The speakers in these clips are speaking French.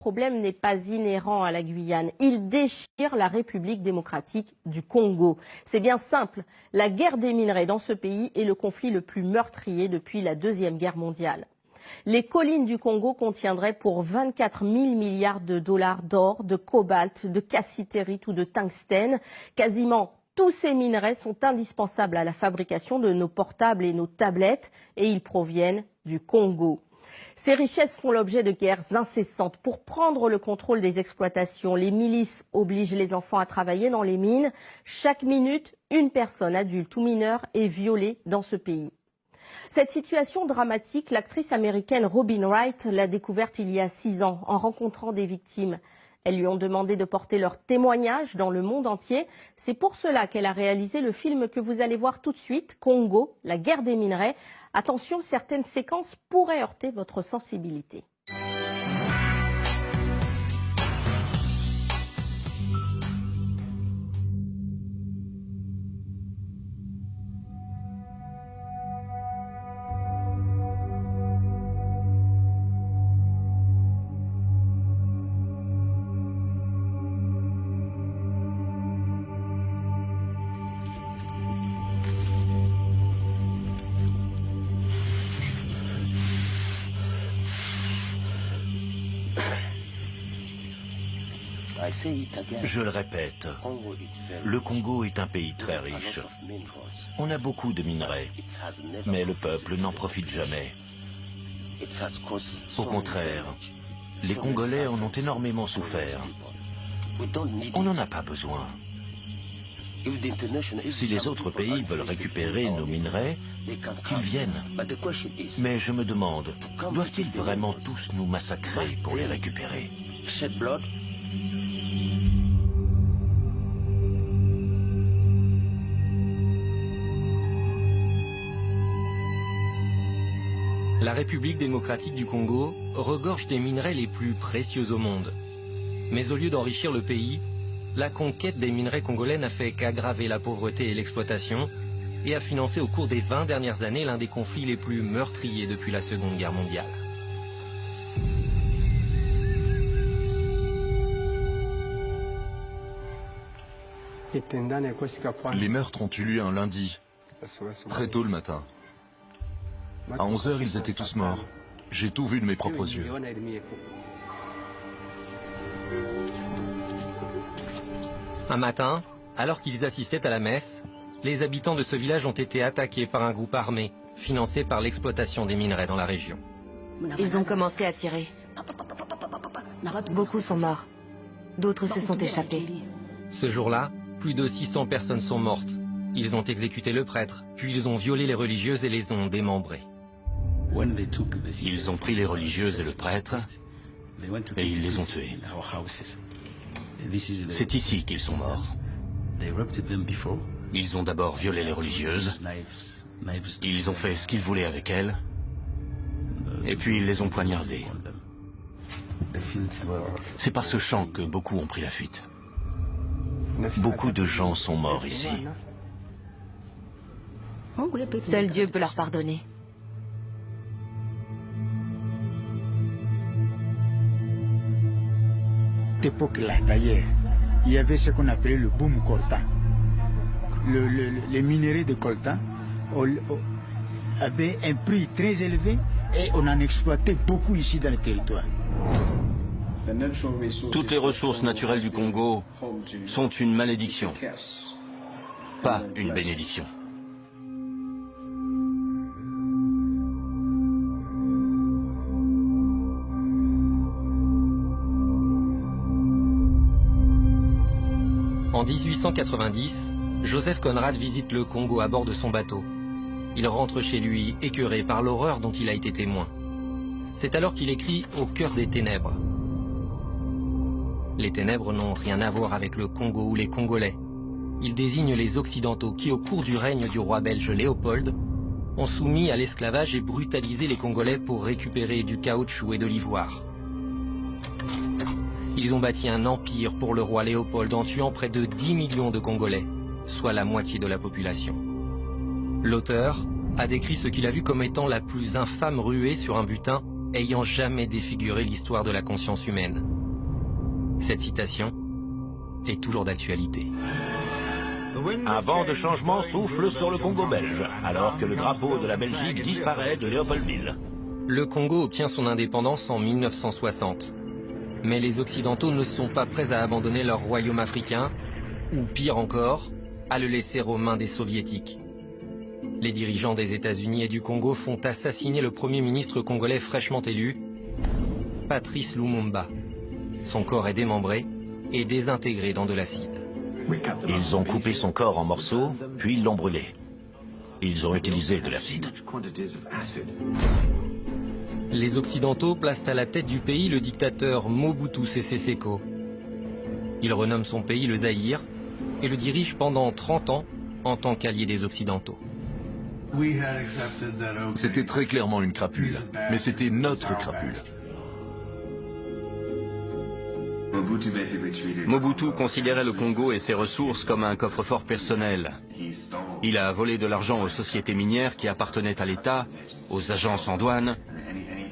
problème n'est pas inhérent à la Guyane. Il déchire la République démocratique du Congo. C'est bien simple, la guerre des minerais dans ce pays est le conflit le plus meurtrier depuis la Deuxième Guerre mondiale. Les collines du Congo contiendraient pour 24 000 milliards de dollars d'or, de cobalt, de cassitérite ou de tungstène. Quasiment tous ces minerais sont indispensables à la fabrication de nos portables et nos tablettes et ils proviennent du Congo. Ces richesses font l'objet de guerres incessantes. Pour prendre le contrôle des exploitations, les milices obligent les enfants à travailler dans les mines. Chaque minute, une personne adulte ou mineure est violée dans ce pays. Cette situation dramatique, l'actrice américaine Robin Wright l'a découverte il y a 6 ans en rencontrant des victimes. Elles lui ont demandé de porter leur témoignage dans le monde entier. C'est pour cela qu'elle a réalisé le film que vous allez voir tout de suite, Congo, la guerre des minerais. Attention, certaines séquences pourraient heurter votre sensibilité. Je le répète, le Congo est un pays très riche. On a beaucoup de minerais, mais le peuple n'en profite jamais. Au contraire, les Congolais en ont énormément souffert. On n'en a pas besoin. Si les autres pays veulent récupérer nos minerais, qu'ils viennent. Mais je me demande, doivent-ils vraiment tous nous massacrer pour les récupérer ? La République démocratique du Congo regorge des minerais les plus précieux au monde. Mais au lieu d'enrichir le pays, la conquête des minerais congolais n'a fait qu'aggraver la pauvreté et l'exploitation et a financé au cours des 20 dernières années l'un des conflits les plus meurtriers depuis la Seconde Guerre mondiale. Les meurtres ont eu lieu un lundi, très tôt le matin. À 11 h, ils étaient tous morts. J'ai tout vu de mes propres yeux. Un matin, alors qu'ils assistaient à la messe, les habitants de ce village ont été attaqués par un groupe armé, financé par l'exploitation des minerais dans la région. Ils ont commencé à tirer. Beaucoup sont morts. D'autres se sont échappés. Ce jour-là, plus de 600 personnes sont mortes. Ils ont exécuté le prêtre, puis ils ont violé les religieuses et les ont démembrées. Ils ont pris les religieuses et le prêtre et ils les ont tués. C'est ici qu'ils sont morts. Ils ont d'abord violé les religieuses, ils ont fait ce qu'ils voulaient avec elles, et puis ils les ont poignardées. C'est par ce chant que beaucoup ont pris la fuite. Beaucoup de gens sont morts ici. Seul Dieu peut leur pardonner. Cette époque-là, d'ailleurs, il y avait ce qu'on appelait le boom coltan. Les minerais de coltan avaient un prix très élevé et on en exploitait beaucoup ici dans le territoire. Toutes les ressources naturelles du Congo sont une malédiction, pas une bénédiction. En 1890, Joseph Conrad visite le Congo à bord de son bateau. Il rentre chez lui, écœuré par l'horreur dont il a été témoin. C'est alors qu'il écrit « Au cœur des ténèbres ». Les ténèbres n'ont rien à voir avec le Congo ou les Congolais. Ils désignent les Occidentaux qui, au cours du règne du roi belge Léopold, ont soumis à l'esclavage et brutalisé les Congolais pour récupérer du caoutchouc et de l'ivoire. Ils ont bâti un empire pour le roi Léopold en tuant près de 10 millions de Congolais, soit la moitié de la population. L'auteur a décrit ce qu'il a vu comme étant la plus infâme ruée sur un butin ayant jamais défiguré l'histoire de la conscience humaine. Cette citation est toujours d'actualité. Un vent de changement souffle sur le Congo belge, alors que le drapeau de la Belgique disparaît de Léopoldville. Le Congo obtient son indépendance en 1960. Mais les Occidentaux ne sont pas prêts à abandonner leur royaume africain, ou pire encore, à le laisser aux mains des Soviétiques. Les dirigeants des États-Unis et du Congo font assassiner le premier ministre congolais fraîchement élu, Patrice Lumumba. Son corps est démembré et désintégré dans de l'acide. Ils ont coupé son corps en morceaux, puis ils l'ont brûlé. Ils ont utilisé de l'acide. Les Occidentaux placent à la tête du pays le dictateur Mobutu Sese Seko. Il renomme son pays le Zaïre et le dirige pendant 30 ans en tant qu'allié des Occidentaux. C'était très clairement une crapule, mais c'était notre crapule. Mobutu considérait le Congo et ses ressources comme un coffre-fort personnel. Il a volé de l'argent aux sociétés minières qui appartenaient à l'État, aux agences en douane.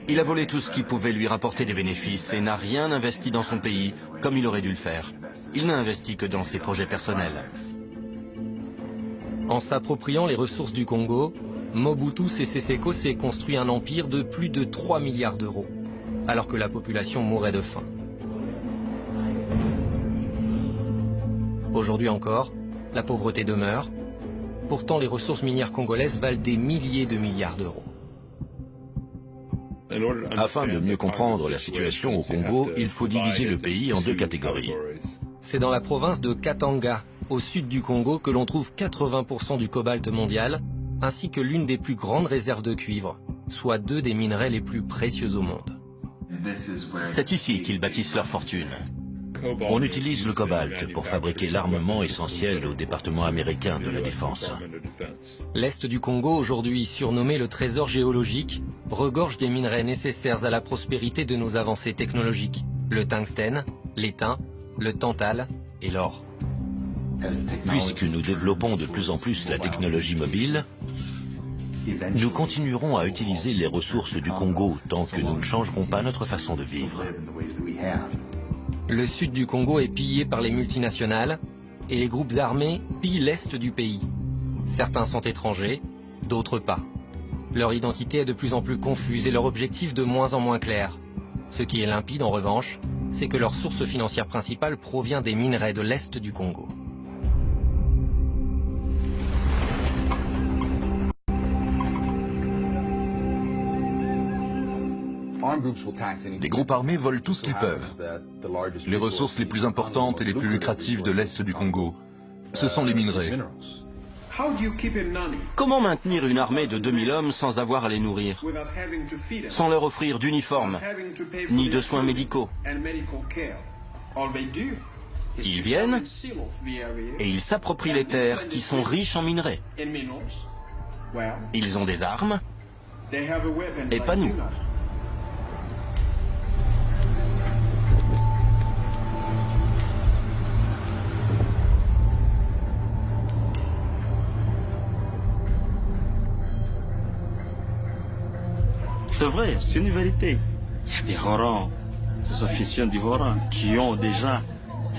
Il a volé tout ce qui pouvait lui rapporter des bénéfices et n'a rien investi dans son pays comme il aurait dû le faire. Il n'a investi que dans ses projets personnels. En s'appropriant les ressources du Congo, Mobutu Sese Seko s'est construit un empire de plus de 3 milliards d'euros, alors que la population mourait de faim. Aujourd'hui encore, la pauvreté demeure. Pourtant, les ressources minières congolaises valent des milliers de milliards d'euros. Afin de mieux comprendre la situation au Congo, il faut diviser le pays en deux catégories. C'est dans la province de Katanga, au sud du Congo, que l'on trouve 80% du cobalt mondial, ainsi que l'une des plus grandes réserves de cuivre, soit 2 des minerais les plus précieux au monde. C'est ici qu'ils bâtissent leur fortune. On utilise le cobalt pour fabriquer l'armement essentiel au département américain de la défense. L'Est du Congo, aujourd'hui surnommé le trésor géologique, regorge des minerais nécessaires à la prospérité de nos avancées technologiques. Le tungstène, l'étain, le tantal et l'or. Puisque nous développons de plus en plus la technologie mobile, nous continuerons à utiliser les ressources du Congo tant que nous ne changerons pas notre façon de vivre. Le sud du Congo est pillé par les multinationales et les groupes armés pillent l'est du pays. Certains sont étrangers, d'autres pas. Leur identité est de plus en plus confuse et leur objectif de moins en moins clair. Ce qui est limpide en revanche, c'est que leur source financière principale provient des minerais de l'est du Congo. Les groupes armés volent tout ce qu'ils peuvent. Les ressources les plus importantes et les plus lucratives de l'Est du Congo, ce sont les minerais. Comment maintenir une armée de 2000 hommes sans avoir à les nourrir, sans leur offrir d'uniforme, ni de soins médicaux? Ils viennent et ils s'approprient les terres qui sont riches en minerais. Ils ont des armes et pas nous. C'est vrai, c'est une vérité. Il y a des Horans, des officiers du Horan qui ont déjà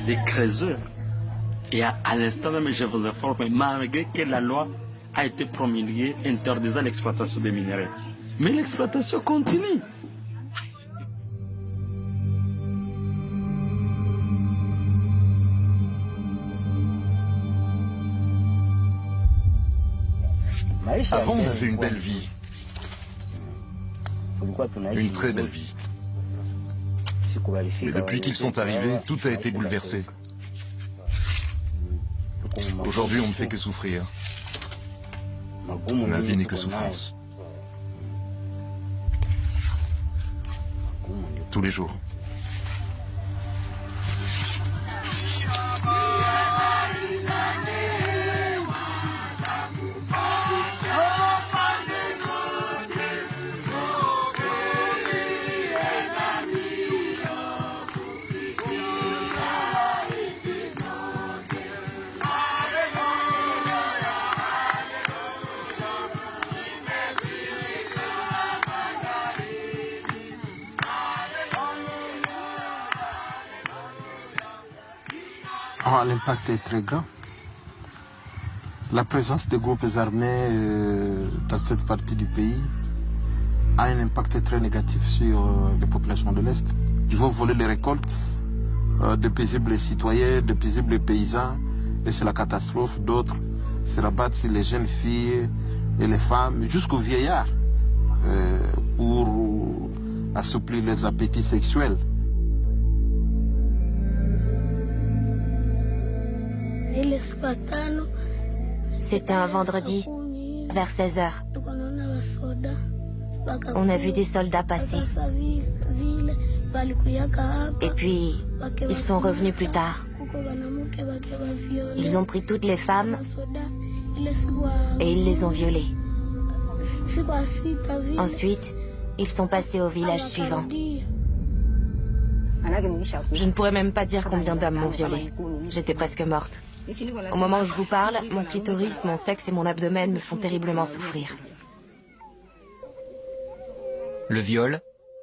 des creuseurs. Et à l'instant même, je vous informe, malgré que la loi a été promulguée interdisant l'exploitation des minerais. Mais l'exploitation continue. Avant, on avait une belle vie. Une très belle vie. Mais depuis qu'ils sont arrivés, tout a été bouleversé. Aujourd'hui, on ne fait que souffrir. La vie n'est que souffrance. Tous les jours. L'impact est très grand. La présence des groupes armés dans cette partie du pays a un impact très négatif sur les populations de l'Est. Ils vont voler les récoltes de paisibles citoyens, de paisibles paysans, et c'est la catastrophe. D'autres se rabattent sur les jeunes filles et les femmes, jusqu'aux vieillards, pour assouplir les appétits sexuels. C'était un vendredi, vers 16h. On a vu des soldats passer. Et puis, ils sont revenus plus tard. Ils ont pris toutes les femmes et ils les ont violées. Ensuite, ils sont passés au village suivant. Je ne pourrais même pas dire combien d'hommes m'ont violée. J'étais presque morte. Au moment où je vous parle, mon clitoris, mon sexe et mon abdomen me font terriblement souffrir. Le viol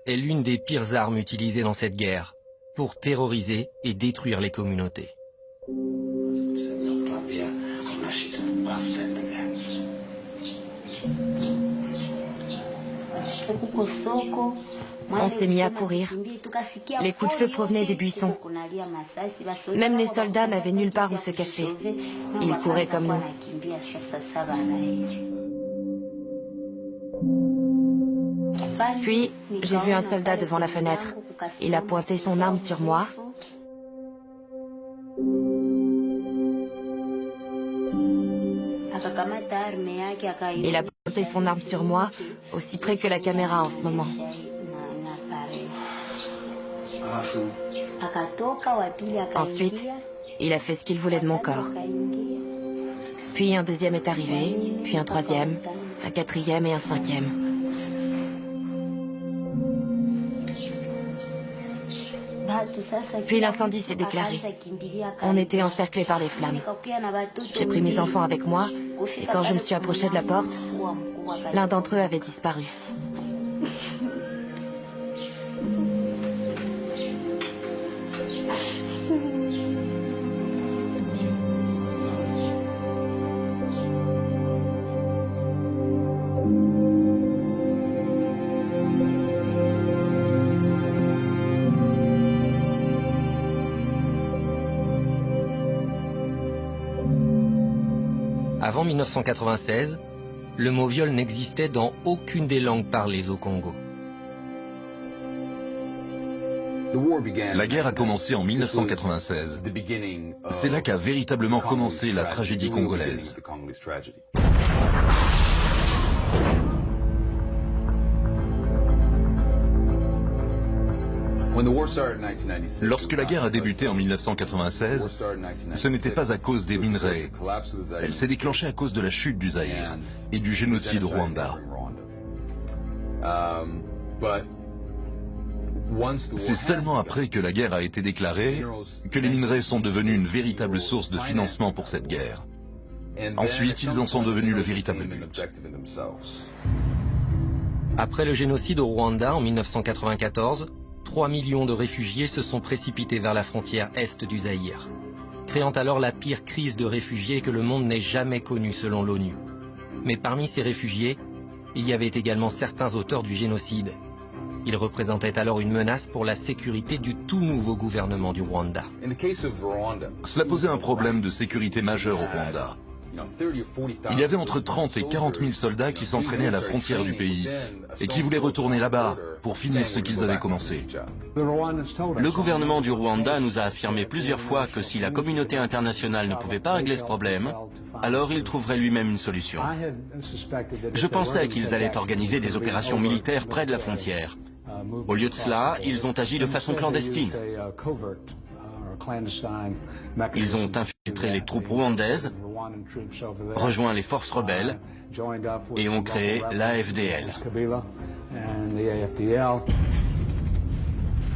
est l'une des pires armes utilisées dans cette guerre pour terroriser et détruire les communautés. On s'est mis à courir. Les coups de feu provenaient des buissons. Même les soldats n'avaient nulle part où se cacher. Ils couraient comme nous. Puis, j'ai vu un soldat devant la fenêtre. Il a pointé son arme sur moi. Il a pointé son arme sur moi, aussi près que la caméra en ce moment. Ensuite, il a fait ce qu'il voulait de mon corps. Puis un deuxième est arrivé, puis un troisième, un quatrième et un cinquième. Puis l'incendie s'est déclaré. On était encerclés par les flammes. J'ai pris mes enfants avec moi, et quand je me suis approchée de la porte, l'un d'entre eux avait disparu. Avant 1996, le mot viol n'existait dans aucune des langues parlées au Congo. La guerre a commencé en 1996. C'est là qu'a véritablement commencé la tragédie congolaise. Lorsque la guerre a débuté en 1996, ce n'était pas à cause des minerais. Elle s'est déclenchée à cause de la chute du Zaïre et du génocide au Rwanda. C'est seulement après que la guerre a été déclarée que les minerais sont devenus une véritable source de financement pour cette guerre. Ensuite, ils en sont devenus le véritable but. Après le génocide au Rwanda en 1994, 3 millions de réfugiés se sont précipités vers la frontière est du Zaïre, créant alors la pire crise de réfugiés que le monde n'ait jamais connue selon l'ONU. Mais parmi ces réfugiés, il y avait également certains auteurs du génocide. Ils représentaient alors une menace pour la sécurité du tout nouveau gouvernement du Rwanda. Cela posait un problème de sécurité majeur au Rwanda. Il y avait entre 30 et 40 000 soldats qui s'entraînaient à la frontière du pays et qui voulaient retourner là-bas pour finir ce qu'ils avaient commencé. Le gouvernement du Rwanda nous a affirmé plusieurs fois que si la communauté internationale ne pouvait pas régler ce problème, alors il trouverait lui-même une solution. Je pensais qu'ils allaient organiser des opérations militaires près de la frontière. Au lieu de cela, ils ont agi de façon clandestine. Ils ont infiltré les troupes rwandaises, rejoint les forces rebelles et ont créé l'AFDL.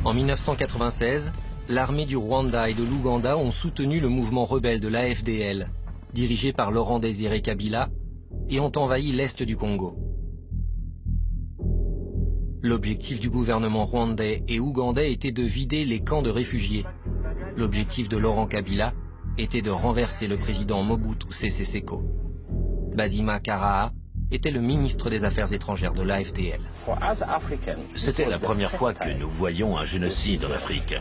En 1996, l'armée du Rwanda et de l'Ouganda ont soutenu le mouvement rebelle de l'AFDL, dirigé par Laurent Désiré Kabila, et ont envahi l'est du Congo. L'objectif du gouvernement rwandais et ougandais était de vider les camps de réfugiés. L'objectif de Laurent Kabila était de renverser le président Mobutu Sese Seko. Basima Karaha était le ministre des Affaires étrangères de l'AFDL. C'était la première fois que nous voyions un génocide en Afrique.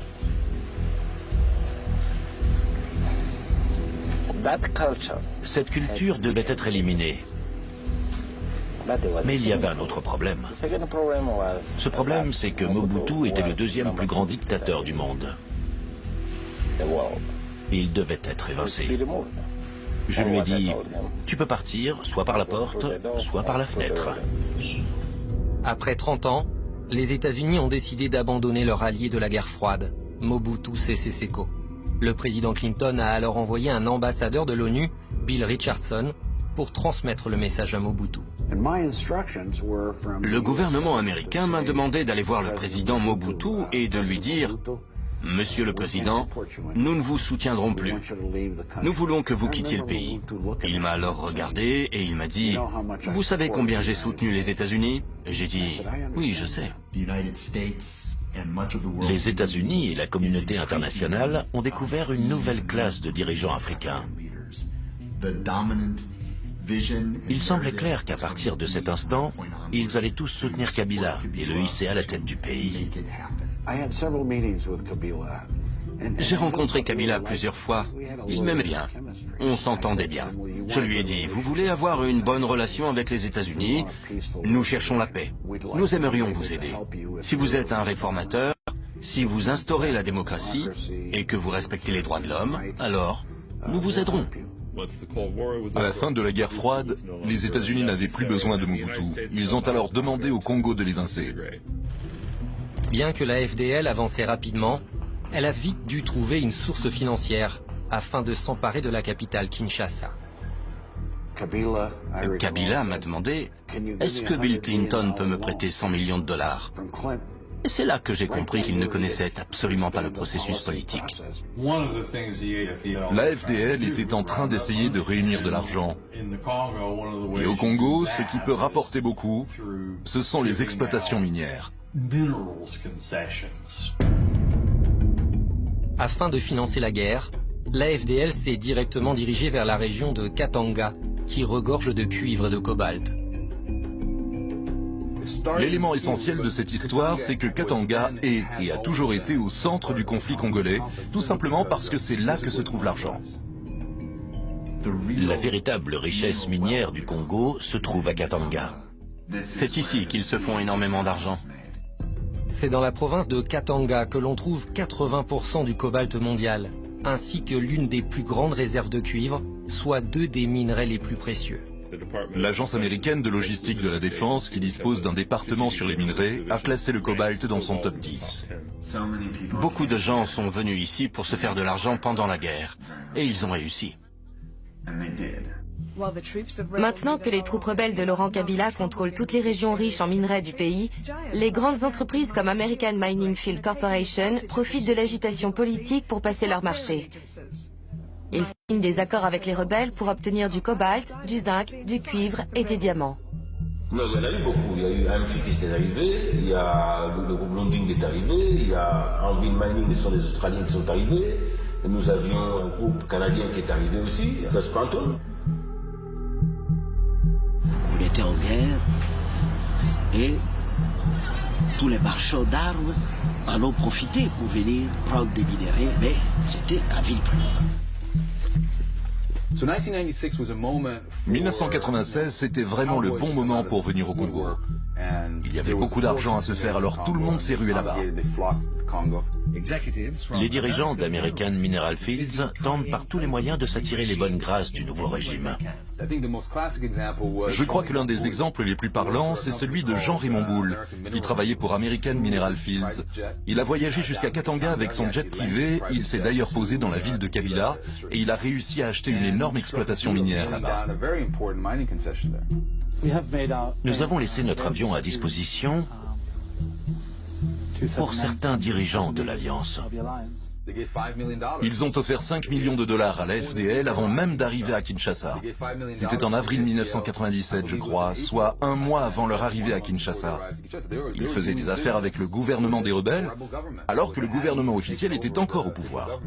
Cette culture devait être éliminée. Mais il y avait un autre problème. Ce problème, c'est que Mobutu était le deuxième plus grand dictateur du monde. Il devait être évincé. Je lui ai dit, tu peux partir, soit par la porte, soit par la fenêtre. Après 30 ans, les États-Unis ont décidé d'abandonner leur allié de la guerre froide, Mobutu Sese Seko. Le président Clinton a alors envoyé un ambassadeur de l'ONU, Bill Richardson, pour transmettre le message à Mobutu. Le gouvernement américain m'a demandé d'aller voir le président Mobutu et de lui dire « Monsieur le Président, nous ne vous soutiendrons plus. Nous voulons que vous quittiez le pays. » Il m'a alors regardé et il m'a dit « Vous savez combien j'ai soutenu les États-Unis » J'ai dit « Oui, je sais. » Les États-Unis et la communauté internationale ont découvert une nouvelle classe de dirigeants africains. Il semblait clair qu'à partir de cet instant, ils allaient tous soutenir Kabila et le hisser à la tête du pays. J'ai rencontré Kabila plusieurs fois. Il m'aimait bien. On s'entendait bien. Je lui ai dit, vous voulez avoir une bonne relation avec les États-Unis? Nous cherchons la paix. Nous aimerions vous aider. Si vous êtes un réformateur, si vous instaurez la démocratie et que vous respectez les droits de l'homme, alors nous vous aiderons. À la fin de la guerre froide, les États-Unis n'avaient plus besoin de Mobutu. Ils ont alors demandé au Congo de l'évincer. Bien que la FDL avançait rapidement, elle a vite dû trouver une source financière afin de s'emparer de la capitale Kinshasa. Kabila m'a demandé, est-ce que Bill Clinton peut me prêter 100 millions de dollars? Et c'est là que j'ai compris qu'il ne connaissait absolument pas le processus politique. La FDL était en train d'essayer de réunir de l'argent. Et au Congo, ce qui peut rapporter beaucoup, ce sont les exploitations minières. Afin de financer la guerre, la FDL s'est directement dirigée vers la région de Katanga, qui regorge de cuivre et de cobalt. L'élément essentiel de cette histoire, c'est que Katanga est et a toujours été au centre du conflit congolais, tout simplement parce que c'est là que se trouve l'argent. La véritable richesse minière du Congo se trouve à Katanga. C'est ici qu'ils se font énormément d'argent. C'est dans la province de Katanga que l'on trouve 80% du cobalt mondial, ainsi que l'une des plus grandes réserves de cuivre, soit 2 des minerais les plus précieux. L'agence américaine de logistique de la défense, qui dispose d'un département sur les minerais, a classé le cobalt dans son top 10. Beaucoup de gens sont venus ici pour se faire de l'argent pendant la guerre, et ils ont réussi. Maintenant que les troupes rebelles de Laurent Kabila contrôlent toutes les régions riches en minerais du pays, les grandes entreprises comme American Mining Field Corporation profitent de l'agitation politique pour passer leur marché. Ils signent des accords avec les rebelles pour obtenir du cobalt, du zinc, du cuivre et des diamants. Non, il y en a eu beaucoup. Il y a eu AMC qui est arrivé, il y a le groupe Londing qui est arrivé, il y a Anvil Mining, ce sont des Australiens qui sont arrivés. Et nous avions un groupe canadien qui est arrivé aussi, ça se cantonne. On était en guerre et tous les marchands d'armes en ont profité pour venir prendre des minéraux, mais c'était à vil prix. 1996, c'était vraiment le bon moment pour venir au Congo. Il y avait beaucoup d'argent à se faire, alors tout le monde s'est rué là-bas. Les dirigeants d'American Mineral Fields tentent par tous les moyens de s'attirer les bonnes grâces du nouveau régime. Je crois que l'un des exemples les plus parlants, c'est celui de Jean-Raymond Boule, qui travaillait pour American Mineral Fields. Il a voyagé jusqu'à Katanga avec son jet privé, il s'est d'ailleurs posé dans la ville de Kabila, et il a réussi à acheter une énorme exploitation minière là-bas. Nous avons laissé notre avion à disposition pour certains dirigeants de l'Alliance. Ils ont offert 5 millions de dollars à la FDL avant même d'arriver à Kinshasa. C'était en avril 1997, je crois, soit un mois avant leur arrivée à Kinshasa. Ils faisaient des affaires avec le gouvernement des rebelles, alors que le gouvernement officiel était encore au pouvoir.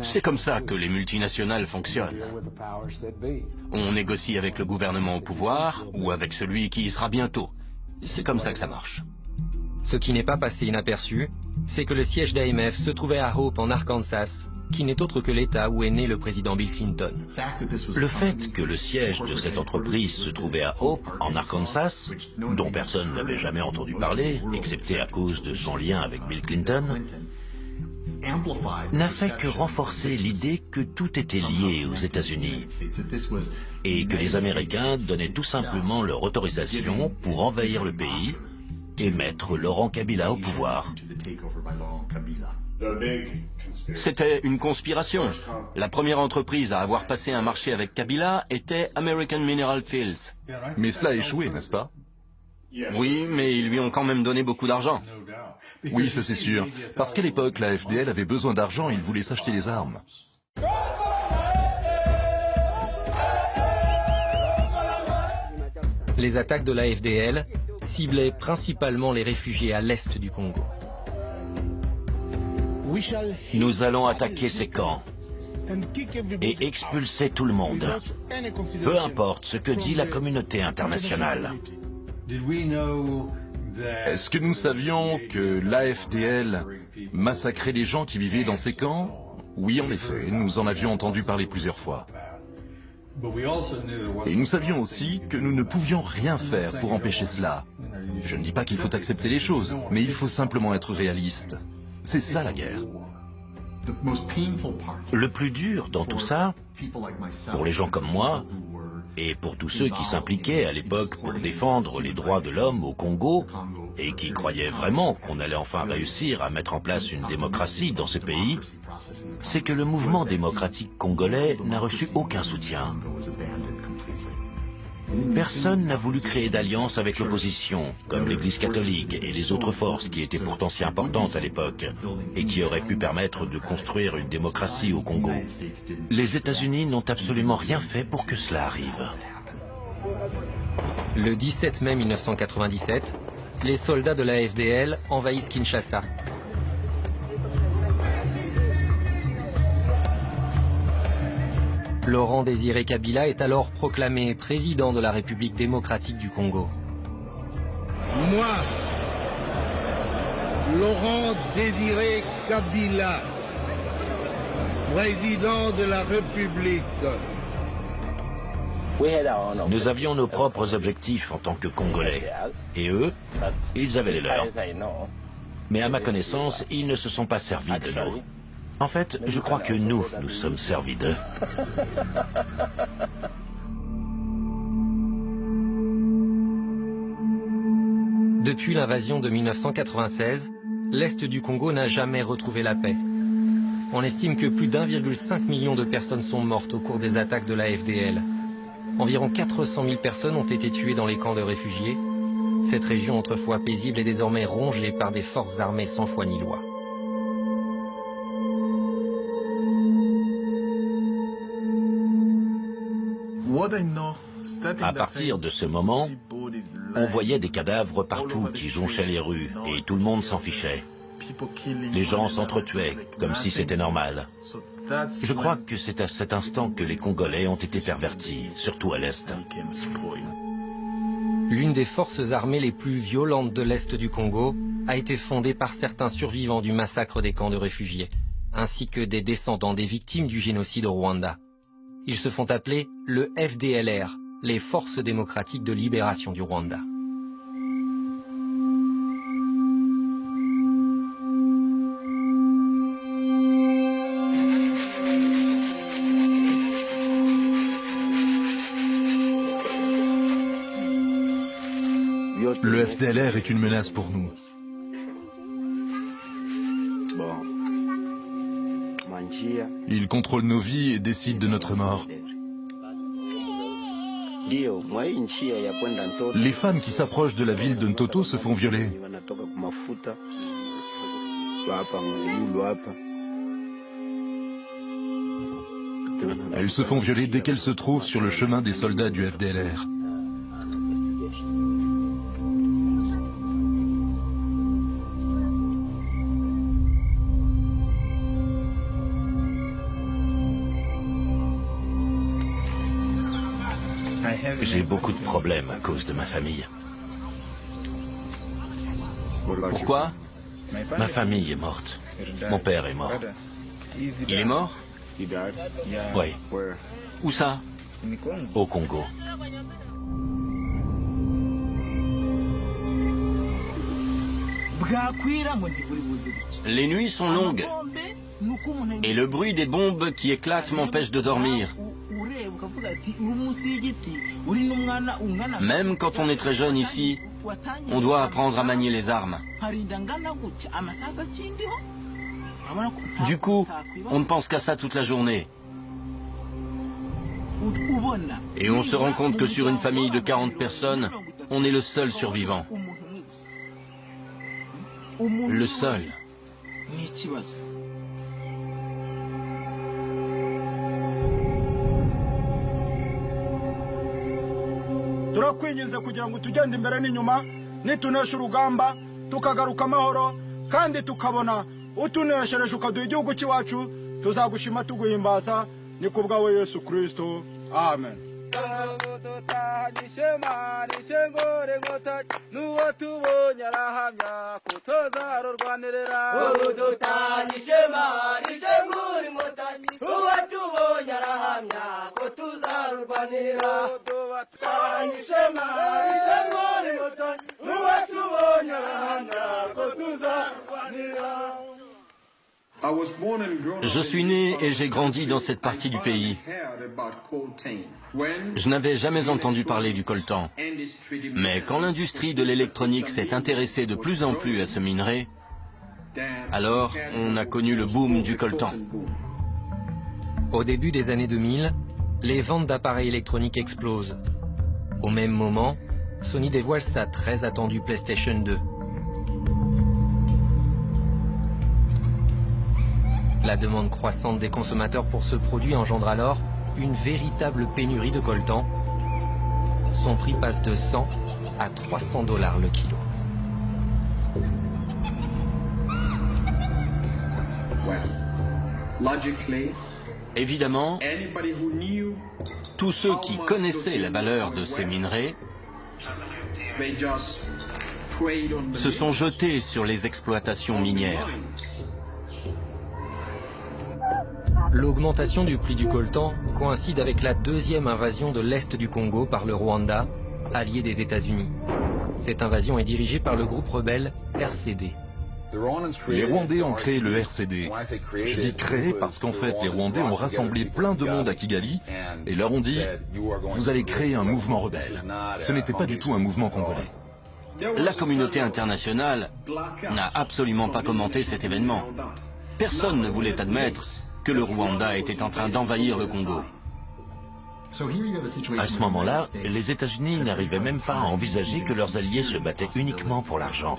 C'est comme ça que les multinationales fonctionnent. On négocie avec le gouvernement au pouvoir ou avec celui qui y sera bientôt. C'est comme ça que ça marche. Ce qui n'est pas passé inaperçu, c'est que le siège d'AMF se trouvait à Hope en Arkansas, qui n'est autre que l'État où est né le président Bill Clinton. Le fait que le siège de cette entreprise se trouvait à Hope, en Arkansas, dont personne n'avait jamais entendu parler, excepté à cause de son lien avec Bill Clinton, n'a fait que renforcer l'idée que tout était lié aux États-Unis et que les Américains donnaient tout simplement leur autorisation pour envahir le pays et mettre Laurent Kabila au pouvoir. C'était une conspiration. La première entreprise à avoir passé un marché avec Kabila était American Mineral Fields. Mais cela a échoué, n'est-ce pas? Oui, mais ils lui ont quand même donné beaucoup d'argent. Oui, ça c'est sûr. Parce qu'à l'époque, la FDL avait besoin d'argent et il voulait s'acheter des armes. Les attaques de la FDL ciblaient principalement les réfugiés à l'est du Congo. Nous allons attaquer ces camps et expulser tout le monde, peu importe ce que dit la communauté internationale. Est-ce que nous savions que l'AFDL massacrait les gens qui vivaient dans ces camps? Oui, en effet, nous en avions entendu parler plusieurs fois. Et nous savions aussi que nous ne pouvions rien faire pour empêcher cela. Je ne dis pas qu'il faut accepter les choses, mais il faut simplement être réaliste. C'est ça la guerre. Le plus dur dans tout ça, pour les gens comme moi, et pour tous ceux qui s'impliquaient à l'époque pour défendre les droits de l'homme au Congo, et qui croyaient vraiment qu'on allait enfin réussir à mettre en place une démocratie dans ce pays, c'est que le mouvement démocratique congolais n'a reçu aucun soutien. Personne n'a voulu créer d'alliance avec l'opposition, comme l'Église catholique et les autres forces qui étaient pourtant si importantes à l'époque, et qui auraient pu permettre de construire une démocratie au Congo. Les États-Unis n'ont absolument rien fait pour que cela arrive. Le 17 mai 1997, les soldats de la FDL envahissent Kinshasa. Laurent Désiré Kabila est alors proclamé président de la République démocratique du Congo. Moi, Laurent Désiré Kabila, président de la République. Nous avions nos propres objectifs en tant que Congolais. Et eux, ils avaient les leurs. Mais à ma connaissance, ils ne se sont pas servis de nous. En fait, je crois que nous sommes servis d'eux. Depuis l'invasion de 1996, l'Est du Congo n'a jamais retrouvé la paix. On estime que plus d'1,5 million de personnes sont mortes au cours des attaques de la FDL. Environ 400 000 personnes ont été tuées dans les camps de réfugiés. Cette région autrefois paisible est désormais rongée par des forces armées sans foi ni loi. À partir de ce moment, on voyait des cadavres partout qui jonchaient les rues et tout le monde s'en fichait. Les gens s'entretuaient comme si c'était normal. Je crois que c'est à cet instant que les Congolais ont été pervertis, surtout à l'Est. L'une des forces armées les plus violentes de l'Est du Congo a été fondée par certains survivants du massacre des camps de réfugiés, ainsi que des descendants des victimes du génocide au Rwanda. Ils se font appeler le FDLR, les Forces démocratiques de libération du Rwanda. Le FDLR est une menace pour nous. Ils contrôlent nos vies et décident de notre mort. Les femmes qui s'approchent de la ville de Ntoto se font violer. Elles se font violer dès qu'elles se trouvent sur le chemin des soldats du FDLR. J'ai beaucoup de problèmes à cause de ma famille. Pourquoi? Ma famille est morte. Mon père est mort. Il est mort? Oui. Où ça? Au Congo. Les nuits sont longues. Et le bruit des bombes qui éclatent m'empêche de dormir. Même quand on est très jeune ici, on doit apprendre à manier les armes. Du coup, on ne pense qu'à ça toute la journée. Et on se rend compte que sur une famille de 40 personnes, on est le seul survivant. Le seul. turakwinginze kugira ngo tugende imbere n'inyuma nitunesha urugamba tukagaruka amahoro kandi tukabona utuneshereje ukaduha igihugu cyacu tuzagushima tuguhimbaza ni ku bwawe Yesu Kristo amen. Je suis né et j'ai grandi dans cette partie du pays. Je n'avais jamais entendu parler du coltan. Mais quand l'industrie de l'électronique s'est intéressée de plus en plus à ce minerai, alors on a connu le boom du coltan. Au début des années 2000, les ventes d'appareils électroniques explosent. Au même moment, Sony dévoile sa très attendue PlayStation 2. La demande croissante des consommateurs pour ce produit engendre alors une véritable pénurie de coltan. Son prix passe de 100 à 300 $ le kilo. Évidemment, tous ceux qui connaissaient la valeur de ces minerais se sont jetés sur les exploitations minières. L'augmentation du prix du coltan coïncide avec la deuxième invasion de l'Est du Congo par le Rwanda, allié des États-Unis. Cette invasion est dirigée par le groupe rebelle RCD. Les Rwandais ont créé le RCD. Je dis créé parce qu'en fait, les Rwandais ont rassemblé plein de monde à Kigali et leur ont dit « Vous allez créer un mouvement rebelle ». Ce n'était pas du tout un mouvement congolais. La communauté internationale n'a absolument pas commenté cet événement. Personne ne voulait admettre que le Rwanda était en train d'envahir le Congo. À ce moment-là, les États-Unis n'arrivaient même pas à envisager que leurs alliés se battaient uniquement pour l'argent.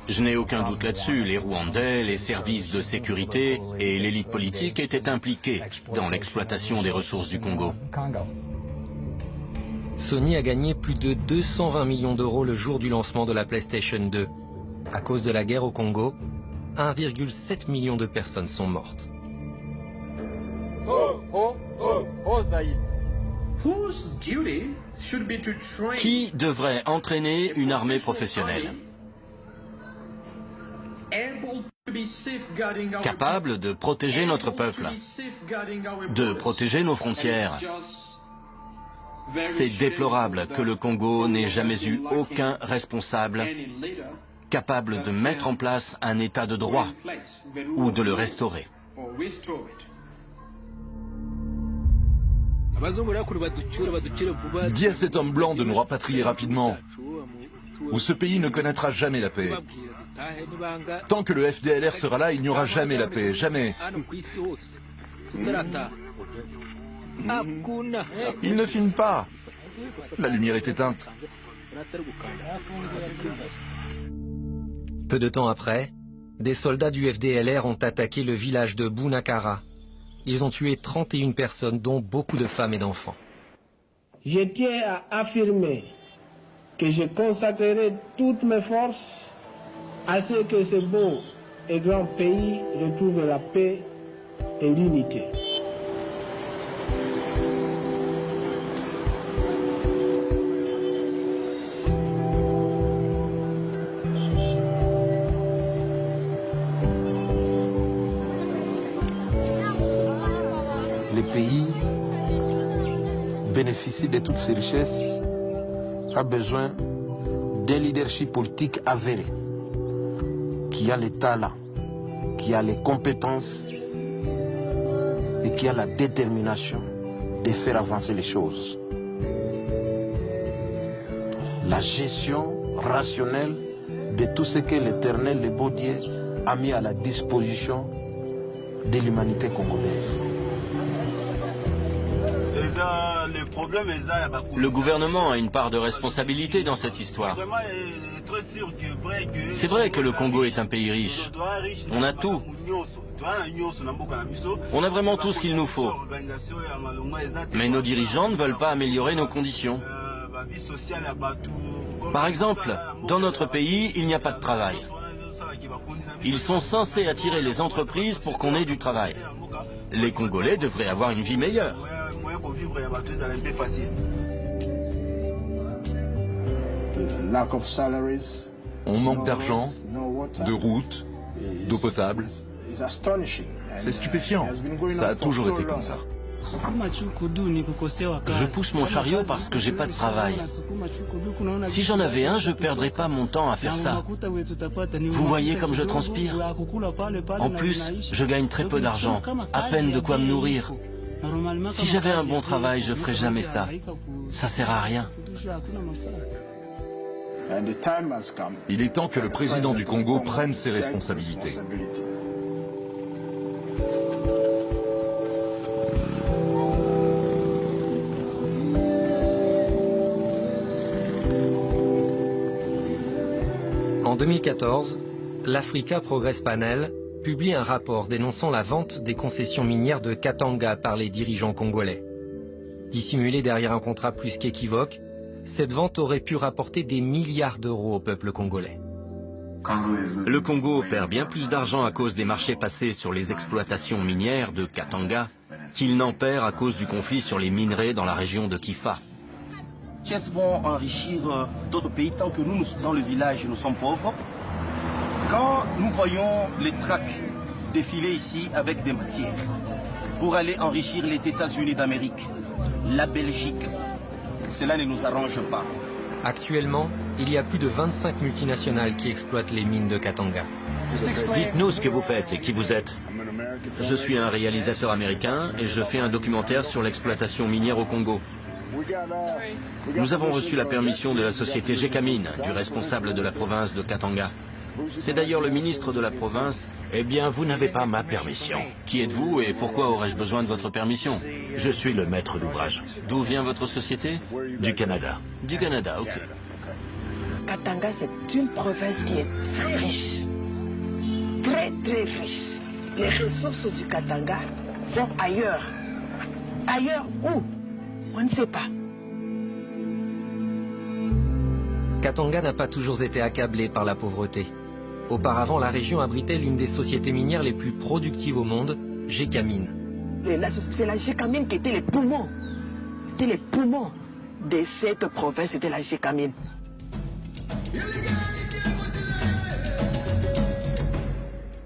Je n'ai aucun doute là-dessus. Les Rwandais, les services de sécurité et l'élite politique étaient impliqués dans l'exploitation des ressources du Congo. Sony a gagné plus de 220 millions d'euros le jour du lancement de la PlayStation 2. À cause de la guerre au Congo, 1,7 million de personnes sont mortes. Qui devrait entraîner une armée professionnelle? Capable de protéger notre peuple, de protéger nos frontières. C'est déplorable que le Congo n'ait jamais eu aucun responsable capable de mettre en place un état de droit ou de le restaurer. Dis à cet homme blanc de nous rapatrier rapidement, ou ce pays ne connaîtra jamais la paix. Tant que le FDLR sera là, il n'y aura jamais la paix, jamais. Il ne filme pas. La lumière est éteinte. Peu de temps après, des soldats du FDLR ont attaqué le village de Bunakara. Ils ont tué 31 personnes, dont beaucoup de femmes et d'enfants. Je tiens à affirmer que je consacrerai toutes mes forces à ce que ce beau et grand pays retrouve la paix et l'unité. bénéficie de toutes ces richesses a besoin d'un leadership politique avéré, qui a les talents, qui a les compétences et qui a la détermination de faire avancer les choses. La gestion rationnelle de tout ce que l'Éternel, le beau Dieu, a mis à la disposition de l'humanité congolaise. Le gouvernement a une part de responsabilité dans cette histoire. C'est vrai que le Congo est un pays riche. On a tout. On a vraiment tout ce qu'il nous faut. Mais nos dirigeants ne veulent pas améliorer nos conditions. Par exemple, dans notre pays, il n'y a pas de travail. Ils sont censés attirer les entreprises pour qu'on ait du travail. Les Congolais devraient avoir une vie meilleure. On manque d'argent, de routes, d'eau potable. C'est stupéfiant. Ça a toujours été comme ça. Je pousse mon chariot parce que j'ai pas de travail. Si j'en avais un, je perdrais pas mon temps à faire ça. Vous voyez comme je transpire? En plus, je gagne très peu d'argent, à peine de quoi me nourrir. Si j'avais un bon travail, je ferais jamais ça. Ça sert à rien. Il est temps que le président du Congo prenne ses responsabilités. En 2014, l'Africa Progress Panel publie un rapport dénonçant la vente des concessions minières de Katanga par les dirigeants congolais. Dissimulée derrière un contrat plus qu'équivoque, cette vente aurait pu rapporter des milliards d'euros au peuple congolais. Le Congo perd bien plus d'argent à cause des marchés passés sur les exploitations minières de Katanga qu'il n'en perd à cause du conflit sur les minerais dans la région de Kifa. Qu'est-ce vont enrichir d'autres pays tant que nous, dans le village, nous sommes pauvres? Quand nous voyons les tracts défiler ici avec des matières pour aller enrichir les États-Unis d'Amérique, la Belgique, cela ne nous arrange pas. Actuellement, il y a plus de 25 multinationales qui exploitent les mines de Katanga. Dites-nous ce que vous faites et qui vous êtes. Je suis un réalisateur américain et je fais un documentaire sur l'exploitation minière au Congo. Nous avons reçu la permission de la société Gécamine, du responsable de la province de Katanga. C'est d'ailleurs le ministre de la province. Eh bien, vous n'avez pas ma permission. Qui êtes-vous et pourquoi aurais-je besoin de votre permission? Je suis le maître d'ouvrage. D'où vient votre société? Du Canada. Du Canada, ok. Katanga, c'est une province qui est très riche. Très, très riche. Les ressources du Katanga vont ailleurs. Ailleurs où? On ne sait pas. Katanga n'a pas toujours été accablée par la pauvreté. Auparavant, la région abritait l'une des sociétés minières les plus productives au monde, Gécamine. C'est la Gécamine qui était les poumons. C'était les poumons de cette province, c'était la Gécamine.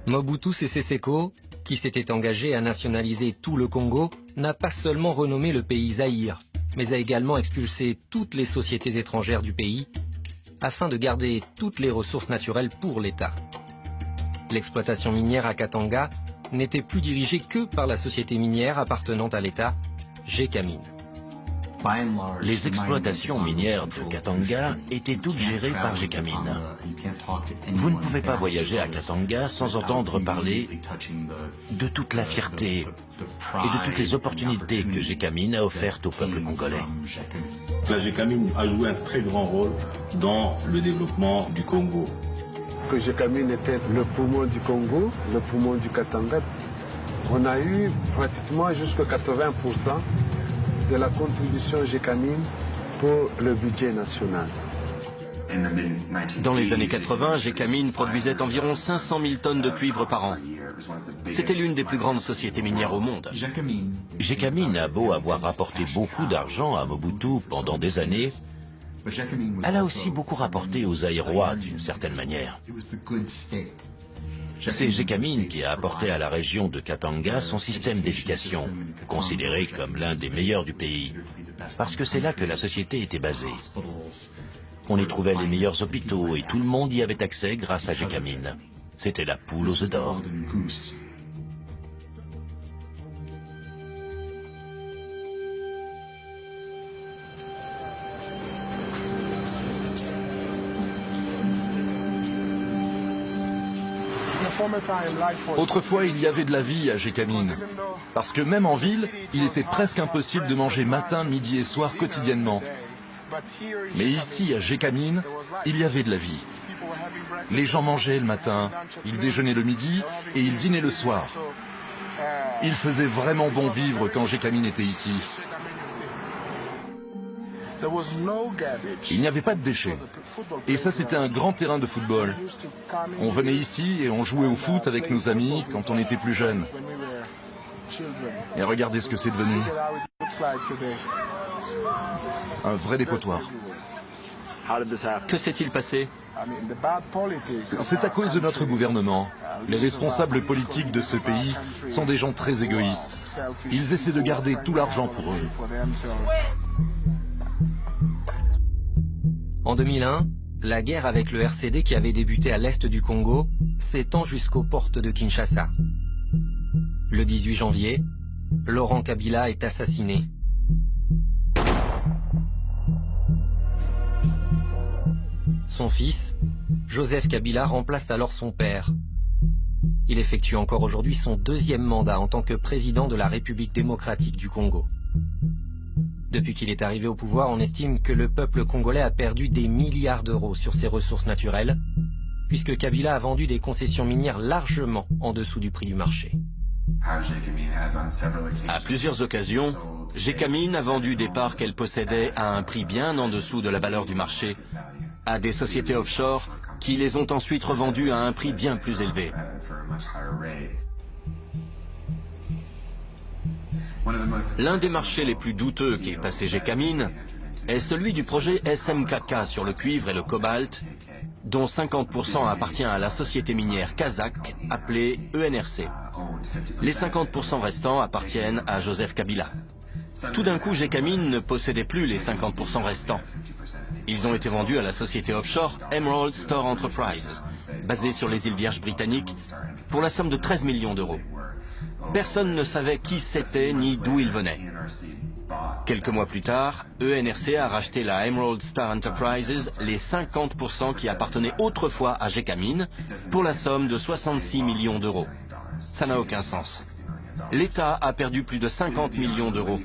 Mobutu Sese Seko, qui s'était engagé à nationaliser tout le Congo, n'a pas seulement renommé le pays Zaïre, mais a également expulsé toutes les sociétés étrangères du pays, afin de garder toutes les ressources naturelles pour l'État. L'exploitation minière à Katanga n'était plus dirigée que par la société minière appartenant à l'État, Gécamine. Les exploitations minières de Katanga étaient toutes gérées par Gécamine. Vous ne pouvez pas voyager à Katanga sans entendre parler de toute la fierté et de toutes les opportunités que Gécamine a offertes au peuple congolais. La Gécamine a joué un très grand rôle dans le développement du Congo. Que Gécamine était le poumon du Congo, le poumon du Katanga. On a eu pratiquement jusqu'à 80% de la contribution Gécamine pour le budget national. Dans les années 80, Gécamine produisait environ 500 000 tonnes de cuivre par an. C'était l'une des plus grandes sociétés minières au monde. Gécamine a beau avoir rapporté beaucoup d'argent à Mobutu pendant des années, elle a aussi beaucoup rapporté aux Zaïrois d'une certaine manière. C'est Gécamine qui a apporté à la région de Katanga son système d'éducation, considéré comme l'un des meilleurs du pays. parce que c'est là que la société était basée. On y trouvait les meilleurs hôpitaux et tout le monde y avait accès grâce à Gécamine. C'était la poule aux œufs d'or. Autrefois, il y avait de la vie à Gécamine. Parce que même en ville, il était presque impossible de manger matin, midi et soir quotidiennement. Mais ici, à Gécamine, il y avait de la vie. Les gens mangeaient le matin, ils déjeunaient le midi et ils dînaient le soir. Il faisait vraiment bon vivre quand Gécamine était ici. Il n'y avait pas de déchets. Et ça, c'était un grand terrain de football. On venait ici et on jouait au foot avec nos amis quand on était plus jeunes. Et regardez ce que c'est devenu. Un vrai dépotoir. Que s'est-il passé? C'est à cause de notre gouvernement. Les responsables politiques de ce pays sont des gens très égoïstes. Ils essaient de garder tout l'argent pour eux. En 2001, la guerre avec le RCD qui avait débuté à l'est du Congo s'étend jusqu'aux portes de Kinshasa. Le 18 janvier, Laurent Kabila est assassiné. Son fils, Joseph Kabila, remplace alors son père. Il effectue encore aujourd'hui son deuxième mandat en tant que président de la République démocratique du Congo. Depuis qu'il est arrivé au pouvoir, on estime que le peuple congolais a perdu des milliards d'euros sur ses ressources naturelles, puisque Kabila a vendu des concessions minières largement en dessous du prix du marché. À plusieurs occasions, Gécamine a vendu des parts qu'elle possédait à un prix bien en dessous de la valeur du marché à des sociétés offshore qui les ont ensuite revendues à un prix bien plus élevé. L'un des marchés les plus douteux qui est passé Gécamine est celui du projet SMKK sur le cuivre et le cobalt, dont 50% appartient à la société minière kazakh appelée ENRC. Les 50% restants appartiennent à Joseph Kabila. Tout d'un coup, Gécamine ne possédait plus les 50% restants. Ils ont été vendus à la société offshore Emerald Store Enterprises, basée sur les îles Vierges britanniques, pour la somme de 13 millions d'euros. Personne ne savait qui c'était ni d'où il venait. Quelques mois plus tard, ENRC a racheté la Emerald Star Enterprises, les 50% qui appartenaient autrefois à Gécamine, pour la somme de 66 millions d'euros. Ça n'a aucun sens. L'État a perdu plus de 50 millions d'euros.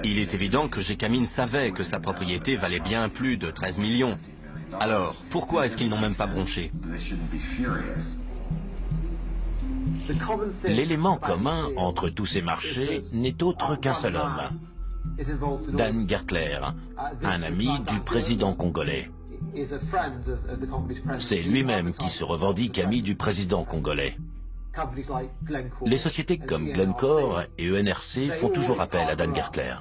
Il est évident que Gécamine savait que sa propriété valait bien plus de 13 millions. Alors, pourquoi est-ce qu'ils n'ont même pas bronché? L'élément commun entre tous ces marchés n'est autre qu'un seul homme. Dan Gertler, un ami du président congolais. C'est lui-même qui se revendique ami du président congolais. Les sociétés comme Glencore et ENRC font toujours appel à Dan Gertler.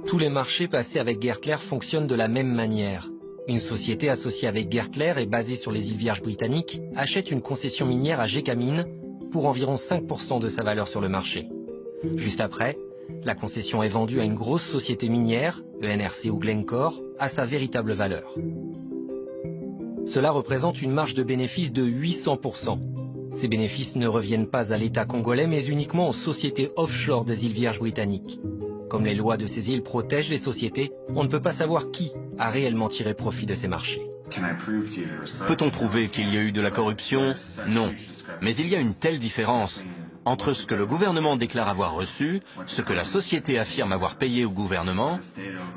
Tous les marchés passés avec Gertler fonctionnent de la même manière. Une société associée avec Gertler et basée sur les îles Vierges britanniques achète une concession minière à Gécamine pour environ 5% de sa valeur sur le marché. Juste après, la concession est vendue à une grosse société minière, ENRC ou Glencore, à sa véritable valeur. Cela représente une marge de bénéfice de 800%. Ces bénéfices ne reviennent pas à l'État congolais, mais uniquement aux sociétés offshore des îles Vierges britanniques. Comme les lois de ces îles protègent les sociétés, on ne peut pas savoir qui a réellement tiré profit de ces marchés. Peut-on prouver qu'il y a eu de la corruption? Non. Mais il y a une telle différence entre ce que le gouvernement déclare avoir reçu, ce que la société affirme avoir payé au gouvernement,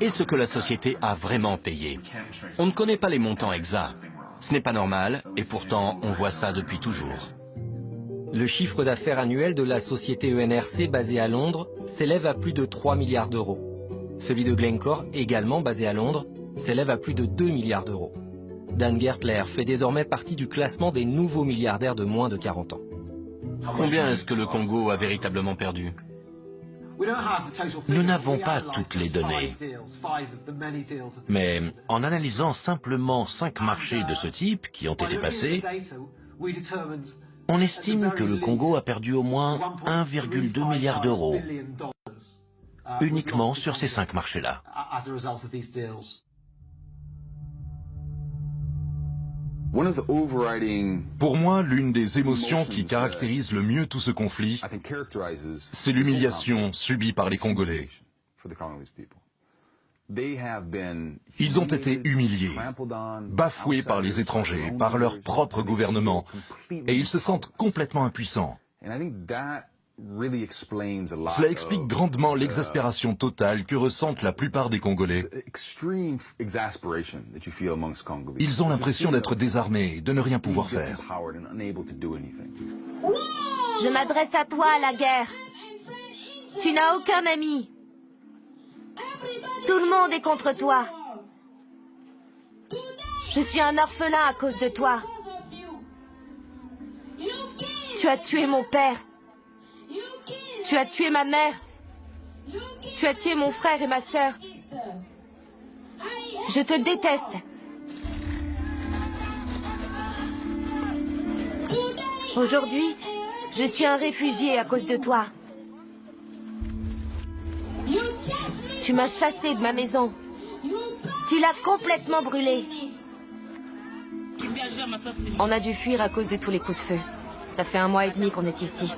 et ce que la société a vraiment payé. On ne connaît pas les montants exacts. Ce n'est pas normal, et pourtant on voit ça depuis toujours. Le chiffre d'affaires annuel de la société ENRC basée à Londres s'élève à plus de 3 milliards d'euros. Celui de Glencore, également basé à Londres, s'élève à plus de 2 milliards d'euros. Dan Gertler fait désormais partie du classement des nouveaux milliardaires de moins de 40 ans. Combien est-ce que le Congo a véritablement perdu? Nous n'avons pas toutes les données. Mais en analysant simplement 5 marchés de ce type qui ont été passés, on estime que le Congo a perdu au moins 1,2 milliard d'euros. uniquement sur ces 5 marchés-là. Pour moi, l'une des émotions qui caractérise le mieux tout ce conflit, c'est l'humiliation subie par les Congolais. Ils ont été humiliés, bafoués par les étrangers, par leur propre gouvernement, et ils se sentent complètement impuissants. Cela explique grandement l'exaspération totale que ressentent la plupart des Congolais. Ils ont l'impression d'être désarmés, de ne rien pouvoir faire. Je m'adresse à toi, la guerre. Tu n'as aucun ami. Tout le monde est contre toi. Je suis un orphelin à cause de toi. Tu as tué mon père. Tu as tué ma mère. Tu as tué mon frère et ma sœur. Je te déteste. Aujourd'hui, je suis un réfugié à cause de toi. Tu m'as chassé de ma maison. Tu l'as complètement brûlée. On a dû fuir à cause de tous les coups de feu. Ça fait 1 mois et demi qu'on est ici.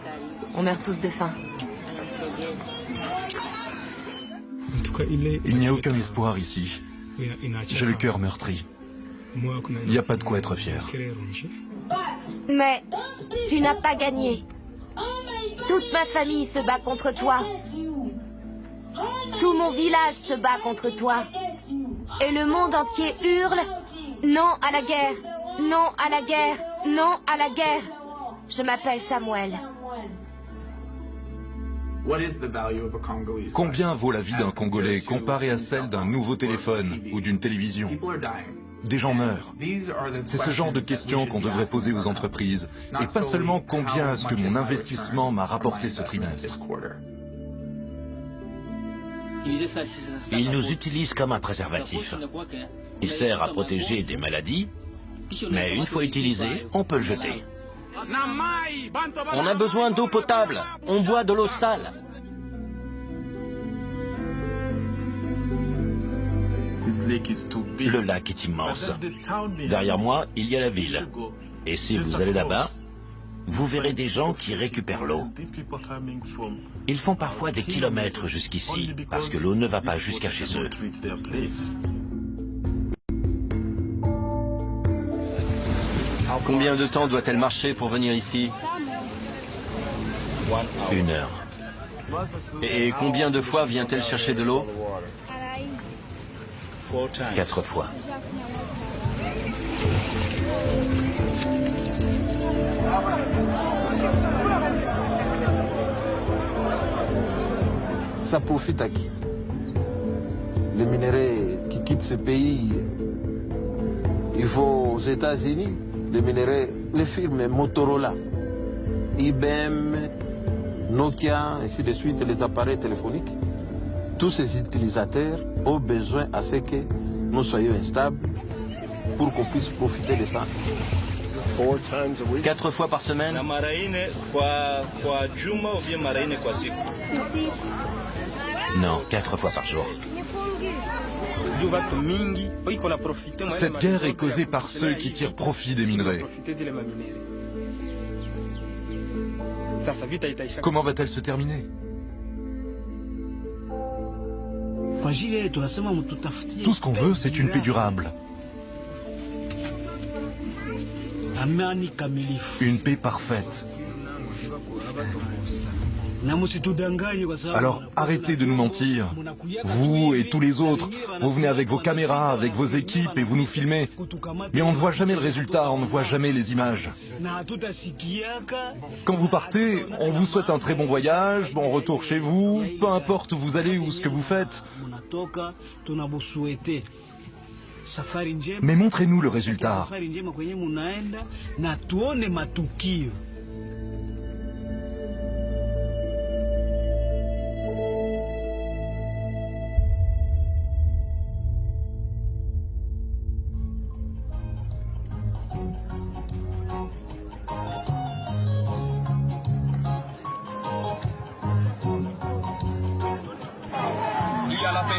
On meurt tous de faim. Il n'y a aucun espoir ici. J'ai le cœur meurtri. Il n'y a pas de quoi être fier. Mais tu n'as pas gagné. Toute ma famille se bat contre toi. Tout mon village se bat contre toi. Et le monde entier hurle « Non à la guerre! Non à la guerre! Non à la guerre !» Je m'appelle Samuel. Combien vaut la vie d'un Congolais comparée à celle d'un nouveau téléphone ou d'une télévision? Des gens meurent. C'est ce genre de questions qu'on devrait poser aux entreprises, et pas seulement combien est-ce que mon investissement m'a rapporté ce trimestre. Ils nous utilisent comme un préservatif. Il sert à protéger des maladies, mais une fois utilisé, on peut le jeter. On a besoin d'eau potable. On boit de l'eau sale. Le lac est immense. Derrière moi, il y a la ville. Et si vous allez là-bas, vous verrez des gens qui récupèrent l'eau. Ils font parfois des kilomètres jusqu'ici, parce que l'eau ne va pas jusqu'à chez eux. Combien de temps doit-elle marcher pour venir ici? 1 heure. Et combien de fois vient-elle chercher de l'eau? 4 fois. Ça profite à qui? Les minerais qui quittent ce pays, ils vont aux États-Unis. Les minerais, les firmes Motorola, IBM, Nokia, ainsi de suite, les appareils téléphoniques, tous ces utilisateurs ont besoin à ce que nous soyons instables pour qu'on puisse profiter de ça. 4 fois par semaine? Non, 4 fois par jour. Cette guerre est causée par ceux qui tirent profit des minerais. Comment va-t-elle se terminer? Tout ce qu'on veut, c'est une paix durable. Une paix parfaite. Alors arrêtez de nous mentir. Vous et tous les autres, vous venez avec vos caméras, avec vos équipes et vous nous filmez. Mais on ne voit jamais le résultat, on ne voit jamais les images. Quand vous partez, on vous souhaite un très bon voyage, bon retour chez vous, peu importe où vous allez ou ce que vous faites. Mais montrez-nous le résultat.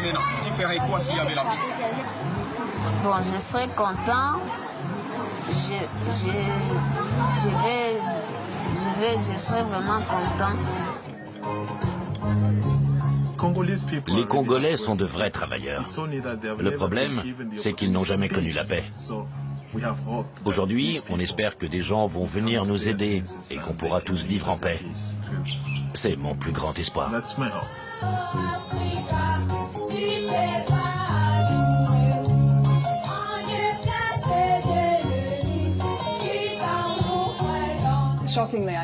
mais maintenant, tu ferais quoi s'il y avait la paix? Bon, je serais content. Je serais vraiment content. Les Congolais sont de vrais travailleurs. Le problème, c'est qu'ils n'ont jamais connu la paix. Aujourd'hui, on espère que des gens vont venir nous aider et qu'on pourra tous vivre en paix. C'est mon plus grand espoir.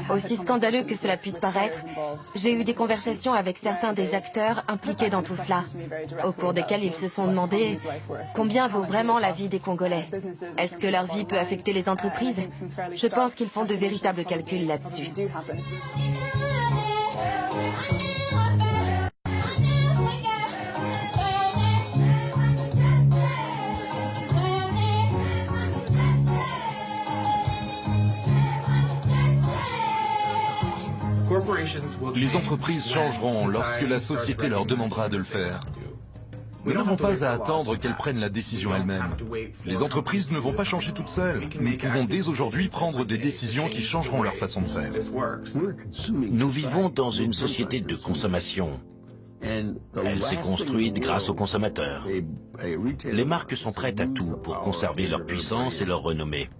Aussi scandaleux que cela puisse paraître, j'ai eu des conversations avec certains des acteurs impliqués dans tout cela, au cours desquelles ils se sont demandé combien vaut vraiment la vie des Congolais. Est-ce que leur vie peut affecter les entreprises? Je pense qu'ils font de véritables calculs là-dessus. Les entreprises changeront lorsque la société leur demandera de le faire. Nous n'avons pas à attendre qu'elles prennent la décision elles-mêmes. Les entreprises ne vont pas changer toutes seules. Nous pouvons dès aujourd'hui prendre des décisions qui changeront leur façon de faire. Nous vivons dans une société de consommation. Elle s'est construite grâce aux consommateurs. Les marques sont prêtes à tout pour conserver leur puissance et leur renommée.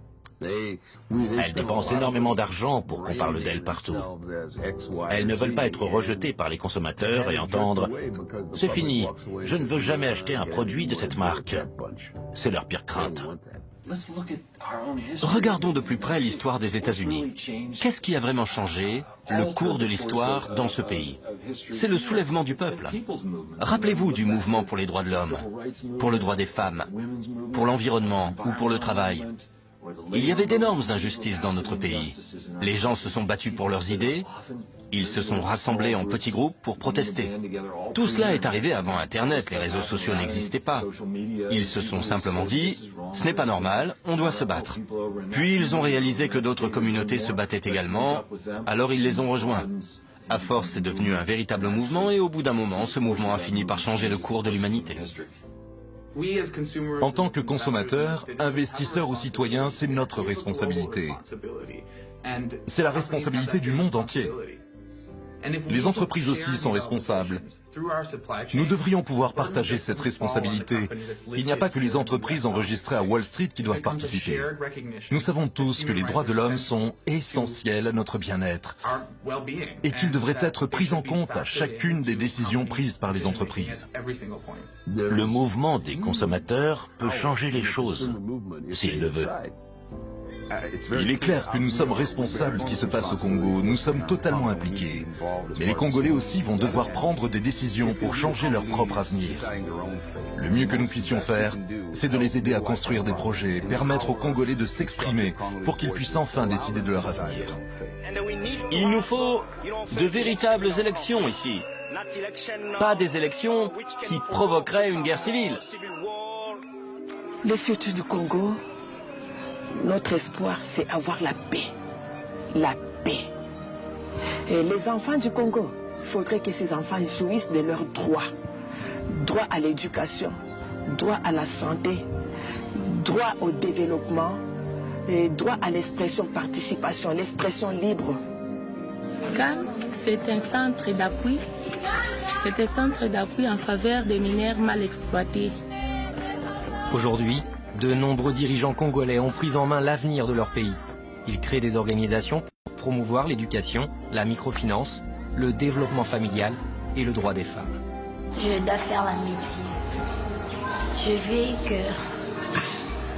Elles dépensent énormément d'argent pour qu'on parle d'elles partout. Elles ne veulent pas être rejetées par les consommateurs et entendre « C'est fini, je ne veux jamais acheter un produit de cette marque ». C'est leur pire crainte. Regardons de plus près l'histoire des États-Unis. Qu'est-ce qui a vraiment changé le cours de l'histoire dans ce pays? C'est le soulèvement du peuple. Rappelez-vous du mouvement pour les droits de l'homme, pour le droit des femmes, pour l'environnement ou pour le travail. Il y avait d'énormes injustices dans notre pays. Les gens se sont battus pour leurs idées, ils se sont rassemblés en petits groupes pour protester. Tout cela est arrivé avant Internet, les réseaux sociaux n'existaient pas. Ils se sont simplement dit, ce n'est pas normal, on doit se battre. Puis ils ont réalisé que d'autres communautés se battaient également, alors ils les ont rejoints. À force, c'est devenu un véritable mouvement et au bout d'un moment, ce mouvement a fini par changer le cours de l'humanité. En tant que consommateurs, investisseurs ou citoyens, c'est notre responsabilité. C'est la responsabilité du monde entier. Les entreprises aussi sont responsables. Nous devrions pouvoir partager cette responsabilité. Il n'y a pas que les entreprises enregistrées à Wall Street qui doivent participer. Nous savons tous que les droits de l'homme sont essentiels à notre bien-être et qu'ils devraient être pris en compte à chacune des décisions prises par les entreprises. Le mouvement des consommateurs peut changer les choses, s'il le veut. Il est clair que nous sommes responsables de ce qui se passe au Congo, nous sommes totalement impliqués. Mais les Congolais aussi vont devoir prendre des décisions pour changer leur propre avenir. Le mieux que nous puissions faire, c'est de les aider à construire des projets, permettre aux Congolais de s'exprimer pour qu'ils puissent enfin décider de leur avenir. Il nous faut de véritables élections ici. Pas des élections qui provoqueraient une guerre civile. Le futur du Congo, notre espoir, c'est avoir la paix. La paix. Et les enfants du Congo, il faudrait que ces enfants jouissent de leurs droits. Droit à l'éducation, droit à la santé, droit au développement, et droit à l'expression, participation, l'expression libre. CAM, c'est un centre d'appui. C'est un centre d'appui en faveur des mineurs mal exploités. Aujourd'hui, de nombreux dirigeants congolais ont pris en main l'avenir de leur pays. Ils créent des organisations pour promouvoir l'éducation, la microfinance, le développement familial et le droit des femmes. Je dois faire l'amitié. Je veux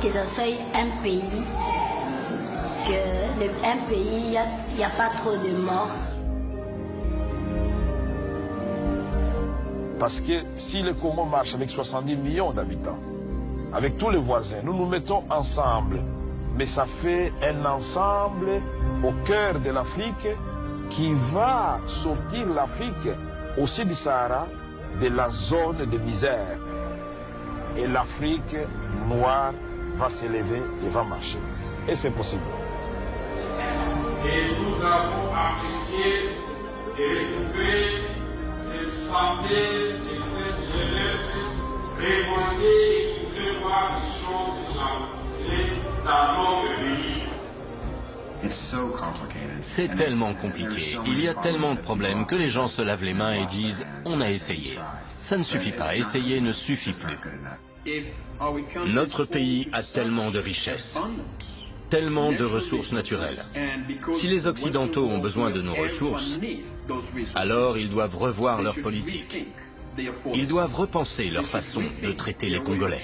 que ce soit un pays, il n'y a pas trop de morts. Parce que si le Congo marche avec 70 millions d'habitants, avec tous les voisins, nous nous mettons ensemble. Mais ça fait un ensemble au cœur de l'Afrique qui va sortir l'Afrique aussi du Sahara, de la zone de misère. Et l'Afrique noire va s'élever et va marcher. Et c'est possible. Et nous avons apprécié de retrouver cette santé et cette jeunesse Révolter et prévoir des choses essentielles dans notre pays. C'est tellement compliqué, il y a tellement de problèmes que les gens se lavent les mains et disent « on a essayé ». Ça ne suffit pas, essayer ne suffit plus. Notre pays a tellement de richesses, tellement de ressources naturelles. Si les Occidentaux ont besoin de nos ressources, alors ils doivent revoir leur politique. Ils doivent repenser leur façon de traiter les Congolais.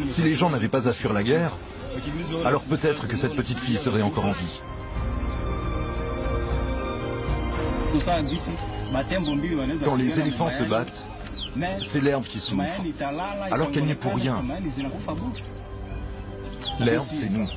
Si les gens n'avaient pas à fuir la guerre, alors peut-être que cette petite fille serait encore en vie. Quand les éléphants se battent, c'est l'herbe qui souffre, alors qu'elle n'y est pour rien. L'herbe, c'est nous.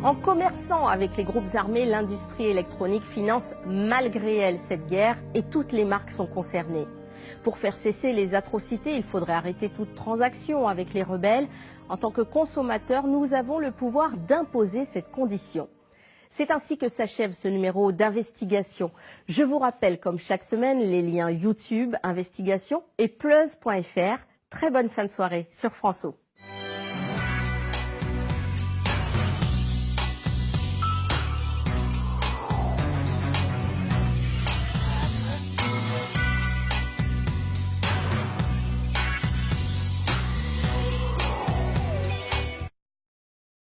En commerçant avec les groupes armés, l'industrie électronique finance malgré elle cette guerre et toutes les marques sont concernées. Pour faire cesser les atrocités, il faudrait arrêter toute transaction avec les rebelles. En tant que consommateurs, nous avons le pouvoir d'imposer cette condition. C'est ainsi que s'achève ce numéro d'investigation. Je vous rappelle, comme chaque semaine, les liens YouTube, Investigation et Plus.fr. Très bonne fin de soirée sur François.